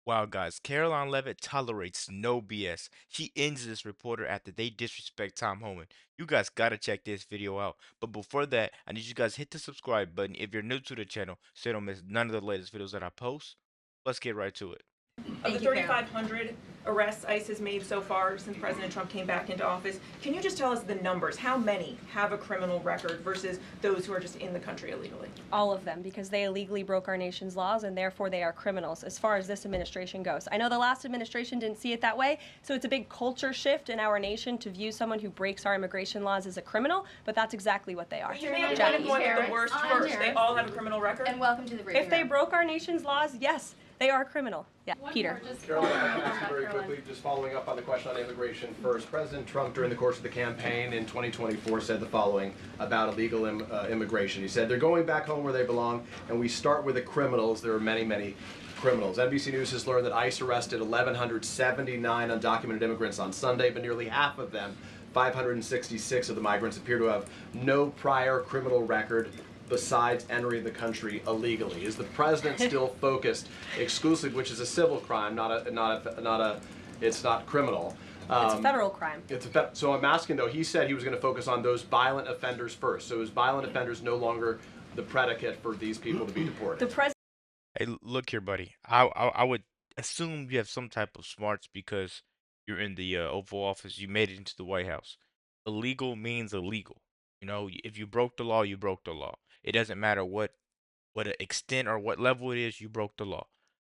Wow, guys, Caroline Leavitt tolerates no BS. She ends this reporter after they disrespect Tom Homan. You guys gotta check this video out. But before that, I need you guys to hit the subscribe button if you're new to the channel so you don't miss none of the latest videos that I post. Let's get right to it. Of the 3,500 arrests ICE has made so far since President Trump came back into office, can you just tell us the numbers? How many have a criminal record versus those who are just in the country illegally? All of them, because they illegally broke our nation's laws and therefore they are criminals as far as this administration goes. I know the last administration didn't see it that way, so it's a big culture shift in our nation to view someone who breaks our immigration laws as a criminal, but that's exactly what they are. You made a point of going with the worst first. They all have a criminal record? And welcome to the briefing If they room. broke our nation's laws, yes, they are a criminal. Yeah, Peter. Caroline, I can ask you very quickly, just following up on the question on immigration first. President Trump, during the course of the campaign in 2024, said the following about illegal immigration. He said, they're going back home where they belong, and we start with the criminals. There are many, many criminals. NBC News has learned that ICE arrested 1,179 undocumented immigrants on Sunday, but nearly half of them, 566 of the migrants, appear to have no prior criminal record besides entering the country illegally. Is the president still focused exclusively, which is a civil crime, it's not criminal? It's a federal crime. So I'm asking though, he said he was going to focus on those violent offenders first. So is violent offenders no longer the predicate for these people to be deported? The president. Hey, look here, buddy. I would assume you have some type of smarts because you're in the Oval Office. You made it into the White House. Illegal means illegal. You know, if you broke the law, you broke the law. It doesn't matter what extent or what level it is, you broke the law.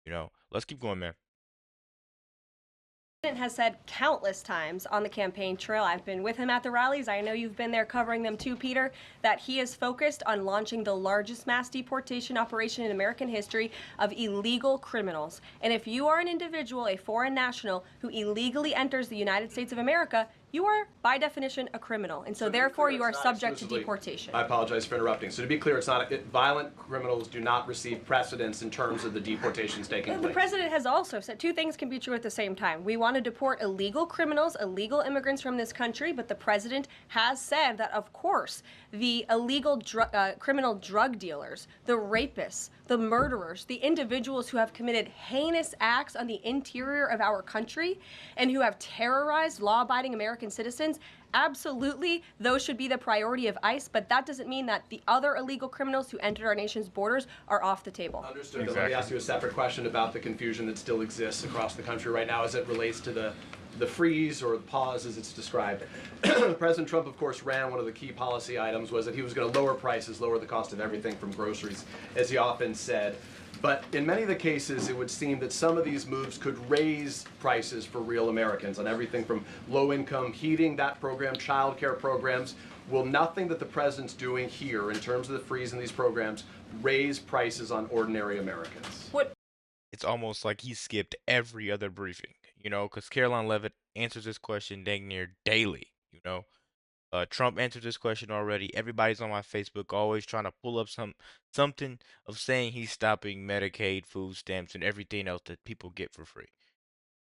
You know, let's keep going, man. President has said countless times on the campaign trail, I've been with him at the rallies, I know you've been there covering them too, Peter, that he is focused on launching the largest mass deportation operation in American history of illegal criminals. And if you are an individual, a foreign national, who illegally enters the United States of America, you are, by definition, a criminal. And so therefore, you are subject to deportation. I apologize for interrupting. So to be clear, it's not violent criminals do not receive precedence in terms of the deportations taking place. The president has also said two things can be true at the same time. We want to deport illegal criminals, illegal immigrants from this country, but the president has said that, of course, the illegal criminal drug dealers, the rapists, the murderers, the individuals who have committed heinous acts on the interior of our country and who have terrorized law-abiding American citizens, absolutely, those should be the priority of ICE, but that doesn't mean that the other illegal criminals who entered our nation's borders are off the table. Understood. Exactly. Let me ask you a separate question about the confusion that still exists across the country right now as it relates to the freeze or the pause as it's described. President Trump, of course, ran one of the key policy items was that he was going to lower prices, lower the cost of everything from groceries, as he often said. But in many of the cases, it would seem that some of these moves could raise prices for real Americans on everything from low-income heating, that program, child care programs. Will nothing that the president's doing here in terms of the freeze in these programs raise prices on ordinary Americans? It's almost like he skipped every other briefing, you know, because Caroline Leavitt answers this question dang near daily, you know. Trump answered this question already. Everybody's on my Facebook always trying to pull up something of saying he's stopping Medicaid, food stamps, and everything else that people get for free,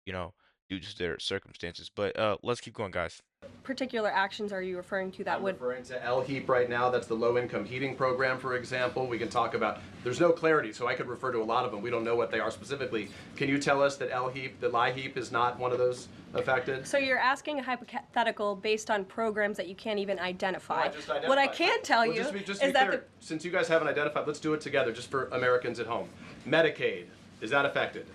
you know, due to their circumstances. But let's keep going, guys. Particular actions are you referring to that I'm would... referring to LHEAP right now. That's the low-income heating program, for example. We can talk about, there's no clarity, so I could refer to a lot of them. We don't know what they are specifically. Can you tell us that LHEAP is not one of those affected? So you're asking a hypothetical based on programs that you can't even identify. No, I just identified. What I can tell you just is that since you guys haven't identified, let's do it together just for Americans at home. Medicaid, is that affected?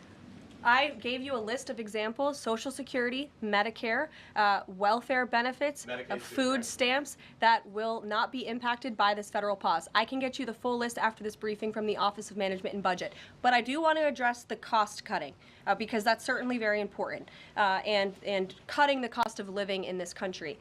I gave you a list of examples: Social Security, Medicare, welfare benefits, food stamps that will not be impacted by this federal pause. I can get you the full list after this briefing from the Office of Management and Budget. But I do want to address the cost cutting because that's certainly very important and cutting the cost of living in this country.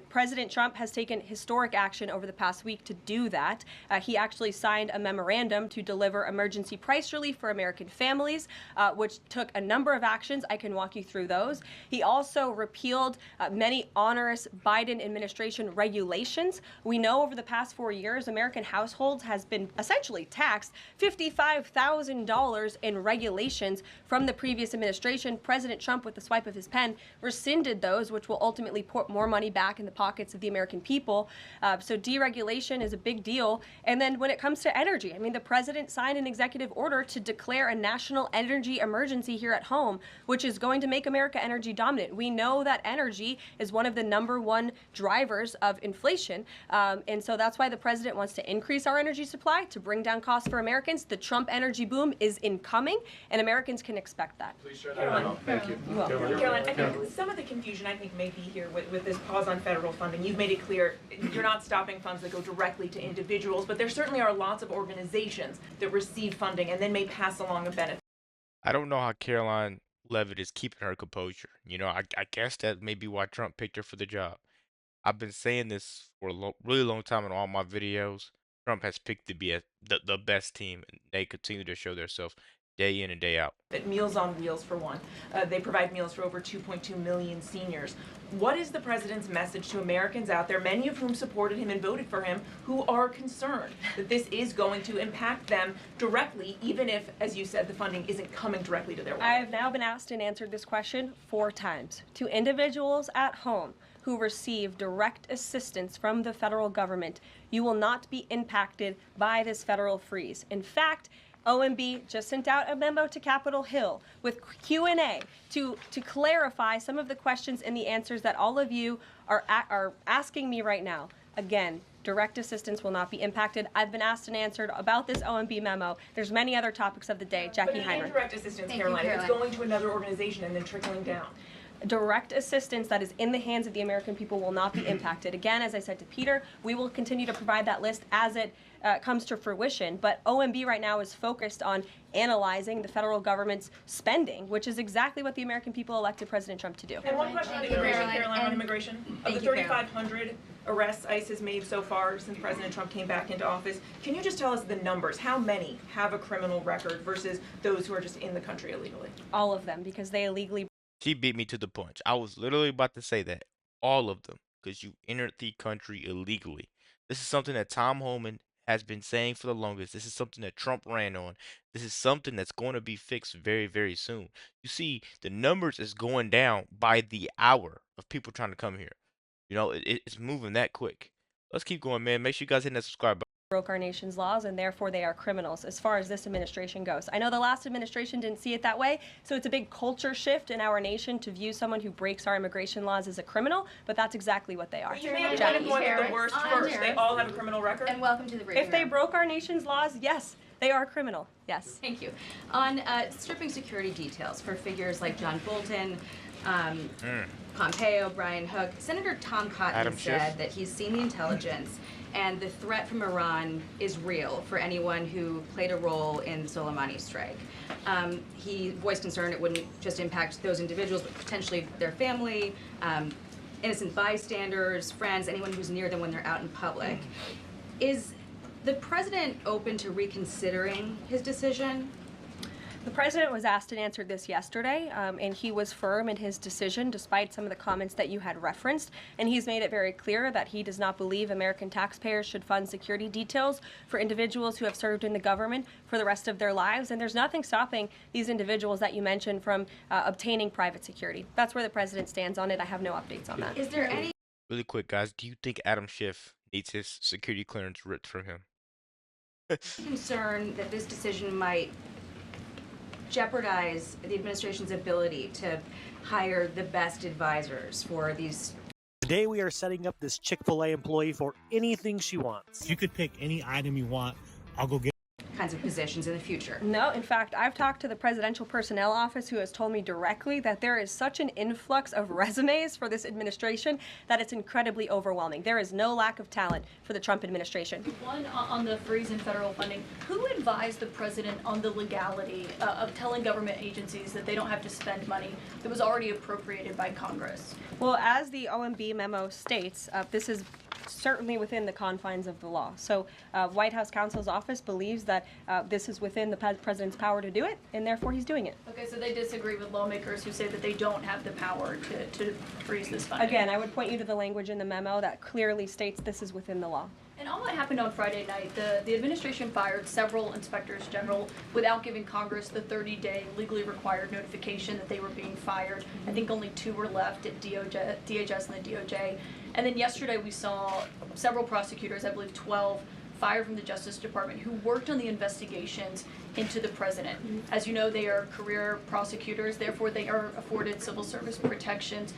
President Trump has taken historic action over the past week to do that. He actually signed a memorandum to deliver emergency price relief for American families, which took a number of actions. I can walk you through those. He also repealed many onerous Biden administration regulations. We know over the past 4 years, American households has been essentially taxed $55,000 in regulations from the previous administration. President Trump, with the swipe of his pen, rescinded those, which will ultimately put more money back in the pockets of the American people. So deregulation is a big deal. And then when it comes to energy, I mean, the president signed an executive order to declare a national energy emergency urgency here at home, which is going to make America energy dominant. We know that energy is one of the #1 drivers of inflation, and so that's why the president wants to increase our energy supply to bring down costs for Americans. The Trump energy boom is incoming, and Americans can expect that. Please share that memo. Thank you. Karoline, I think some of the confusion may be here with this pause on federal funding. You've made it clear you're not stopping funds that go directly to individuals, but there certainly are lots of organizations that receive funding and then may pass along a benefit. I don't know how Caroline Leavitt is keeping her composure. I guess that may be why Trump picked her for the job. I've been saying this for a really long time in all my videos. Trump has picked to be the best team, and they continue to show themselves day in and day out. Meals on Wheels, for one. They provide meals for over 2.2 million seniors. What is the president's message to Americans out there, many of whom supported him and voted for him, who are concerned that this is going to impact them directly, even if, as you said, the funding isn't coming directly to their wallet? I have now been asked and answered this question 4 times. To individuals at home who receive direct assistance from the federal government, you will not be impacted by this federal freeze. In fact, OMB just sent out a memo to Capitol Hill with Q&A to clarify some of the questions and the answers that all of you are asking me right now. Again, direct assistance will not be impacted. I've been asked and answered about this OMB memo. There's many other topics of the day. Jackie Heimer. But indirect assistance, Caroline, if it's going to another organization and then trickling down. Direct assistance that is in the hands of the American people will not be impacted. Again, as I said to Peter, we will continue to provide that list as it comes to fruition. But OMB right now is focused on analyzing the federal government's spending, which is exactly what the American people elected President Trump to do. And one question on immigration, Caroline, on immigration. Of the 3,500 arrests ICE has made so far since President Trump came back into office, can you just tell us the numbers? How many have a criminal record versus those who are just in the country illegally? All of them, because they illegally. She beat me to the punch. I was literally about to say that. All of them. Because you entered the country illegally. This is something that Tom Homan has been saying for the longest. This is something that Trump ran on. This is something that's going to be fixed very, very soon. You see, the numbers is going down by the hour of people trying to come here. It's moving that quick. Let's keep going, man. Make sure you guys hit that subscribe button. Broke our nation's laws, and therefore they are criminals as far as this administration goes. I know the last administration didn't see it that way, so it's a big culture shift in our nation to view someone who breaks our immigration laws as a criminal, but that's exactly what they are. You made a point of the worst first. They all have a criminal record. And welcome to the briefing If they room. broke our nation's laws, yes, they are criminal. Yes. Thank you. On stripping security details for figures like John Bolton, Pompeo, Brian Hook, Senator Tom Cotton said that he's seen the intelligence and the threat from Iran is real for anyone who played a role in the Soleimani strike. He voiced concern it wouldn't just impact those individuals, but potentially their family, innocent bystanders, friends, anyone who's near them when they're out in public. Is the president open to reconsidering his decision? The president was asked and answered this yesterday, and he was firm in his decision despite some of the comments that you had referenced. And he's made it very clear that he does not believe American taxpayers should fund security details for individuals who have served in the government for the rest of their lives. And there's nothing stopping these individuals that you mentioned from obtaining private security. That's where the president stands on it. I have no updates on that. Is there any Really quick, guys. Do you think Adam Schiff needs his security clearance ripped from him? concern that this decision might jeopardize the administration's ability to hire the best advisors for these? Today we are setting up this Chick-fil-A employee for anything she wants. You could pick any item you want. I'll go get kinds of positions in the future. No, in fact, I've talked to the Presidential Personnel Office, who has told me directly that there is such an influx of resumes for this administration that it's incredibly overwhelming. There is no lack of talent for the Trump administration. One, on the freeze in federal funding, who advised the president on the legality of telling government agencies that they don't have to spend money that was already appropriated by Congress? Well, as the OMB memo states, this is certainly within the confines of the law. So White House counsel's office believes that this is within the president's power to do it, and therefore he's doing it. Okay, so they disagree with lawmakers who say that they don't have the power to freeze this funding. Again, I would point you to the language in the memo that clearly states this is within the law. And on what happened on Friday night, the administration fired several inspectors general without giving Congress the 30-day legally required notification that they were being fired. I think only 2 were left at DHS and the DOJ. And then yesterday we saw several prosecutors, I believe 12, fired from the Justice Department who worked on the investigations into the president. As you know, they are career prosecutors, therefore they are afforded civil service protections.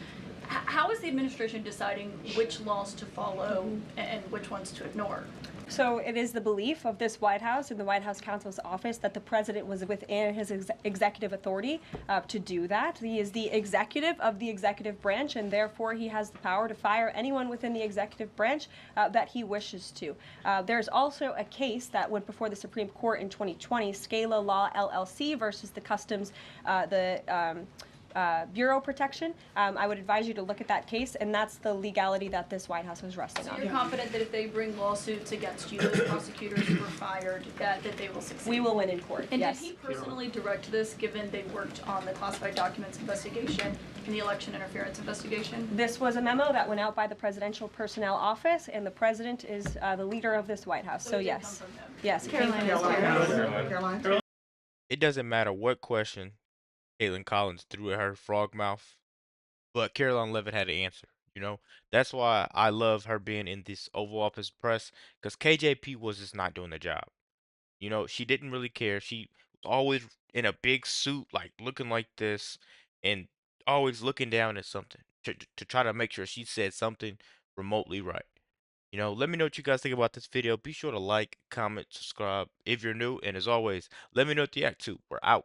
How is the administration deciding which laws to follow and which ones to ignore? So it is the belief of this White House and the White House counsel's office that the president was within his executive authority to do that. He is the executive of the executive branch, and therefore he has the power to fire anyone within the executive branch that he wishes to. There's also a case that went before the Supreme Court in 2020, Scala Law LLC versus the Customs, Bureau protection. I would advise you to look at that case, and that's the legality that this White House was resting So on. you're confident that if they bring lawsuits against you, those prosecutors who were fired, that they will succeed? We will win in court, And yes. did he personally direct this, given they worked on the classified documents investigation and the election interference investigation? This was a memo that went out by the Presidential Personnel Office, and the president is the leader of this White House. So it did come yes, from them. yes, it came from this White House. It doesn't matter what question Caitlin Collins threw at her frog mouth, but Caroline Leavitt had to answer. You know, that's why I love her being in this Oval Office press, because KJP was just not doing the job. You know, she didn't really care. She was always in a big suit, like looking like this, and always looking down at something to try to make sure she said something remotely right. You know, let me know what you guys think about this video. Be sure to like, comment, subscribe if you're new, and as always, let me know what you act to. We're out.